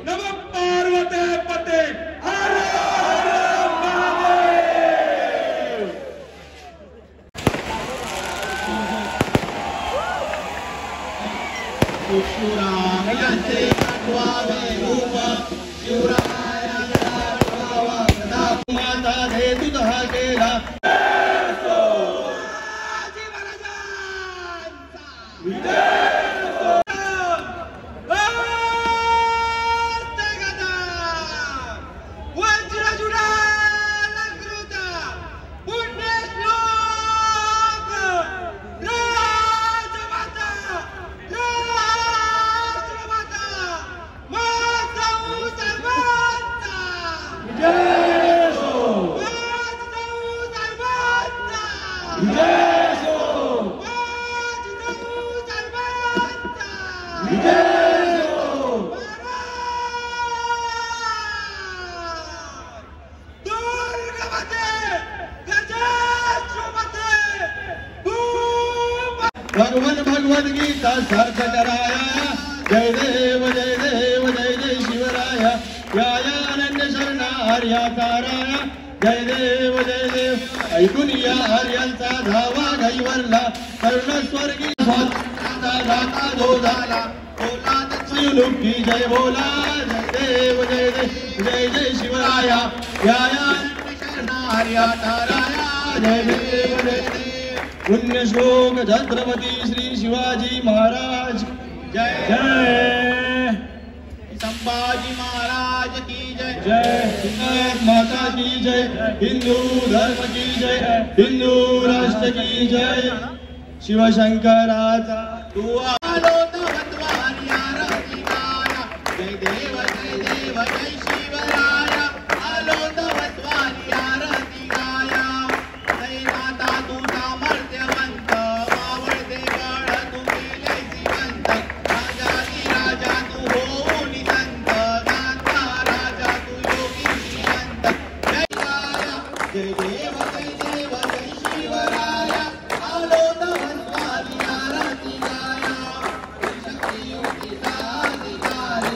नमः पार्वते पते हर शिवरायांचे आठवावे रूप शिवरायांचा आठवावा माता दे तुझा केला भगवन भगवद गीता सार्थ कराया जय देव जय देव जय जय शिवराया याया अनन्य शरण हर्या ताराया जय देव ऐकून या हर्यांचा धावा गैवरला करुण स्वर्गी स्वातंत्र्याचा दाता जो झाला बोला की जय बोला जय देव जय जय जय शिवराया याया अनन्य शरण हर्या ताराया जय देव पुण्य श्लोक छत्रपती श्री शिवाजी महाराज जय जय संभाजी महाराज की जय जय भारत माता की जय हिंदू धर्म की जय हिंदू राष्ट्र की जय शिवशंकराचा तू आलो तवत्वार्या रतिकाया जय देव जय शिवराया आलो तवत्वार्या रतिकाया जय माता तू सामर्थ्यवंत मावळते बळ तू केले जिवंत राजा तू होऊन संत गाता राजा तू योगी श्रीमंत जय देव जय शिवराया आलो तवत्वार्या रतिकाया शक्ती युक्ती साधिकारी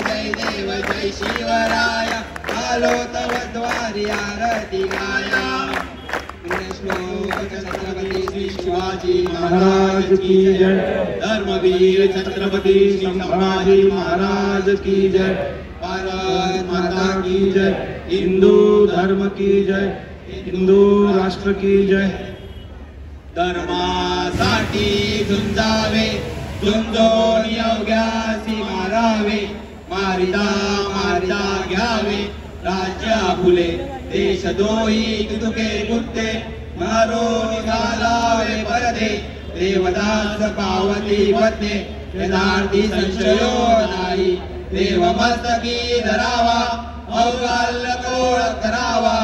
जय देव जय शिवराया आलो तव द्वार्या रतिकाया श्लोक छत्रपती श्री शिवाजी महाराज की जय धर्मवीर छत्रपती श्री संभाजी महाराज की जय भारत माता की जय हिंदू धर्म की जय हिंदू राष्ट्र की जय धर्मासाठी झुंजावे झुंजून योग्यासी मारावे मारिदा मारिदा घ्यावे राज्य आपुले देशद्रोही तुके गुत्ते मारून घालावे परदे देवदास पावती वते वेदार्थी संशयो नाही देव मस्तकी धरावा अवगाल कोळ करावा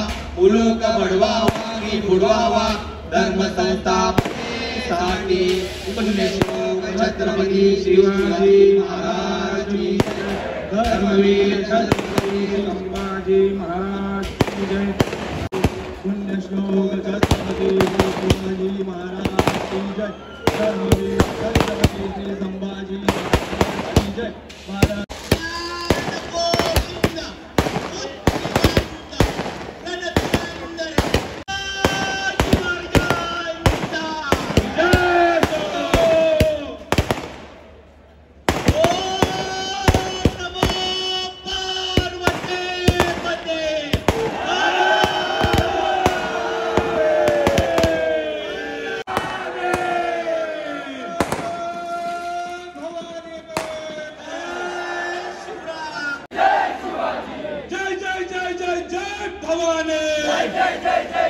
उलूक बडवावा की बुडवावा धर्म संस्थापनेसाठी पुण्यश्लोक छत्रपती शिवाजी महाराज की धर्मवीर छत्रपती संभाजी महाराज की जय पुण्यश्लोक छत्रपती शिवाजी महाराज की जय धर्मवीर छत्रपती श्री संभाजी महाराज की जय महाराज जय जय जय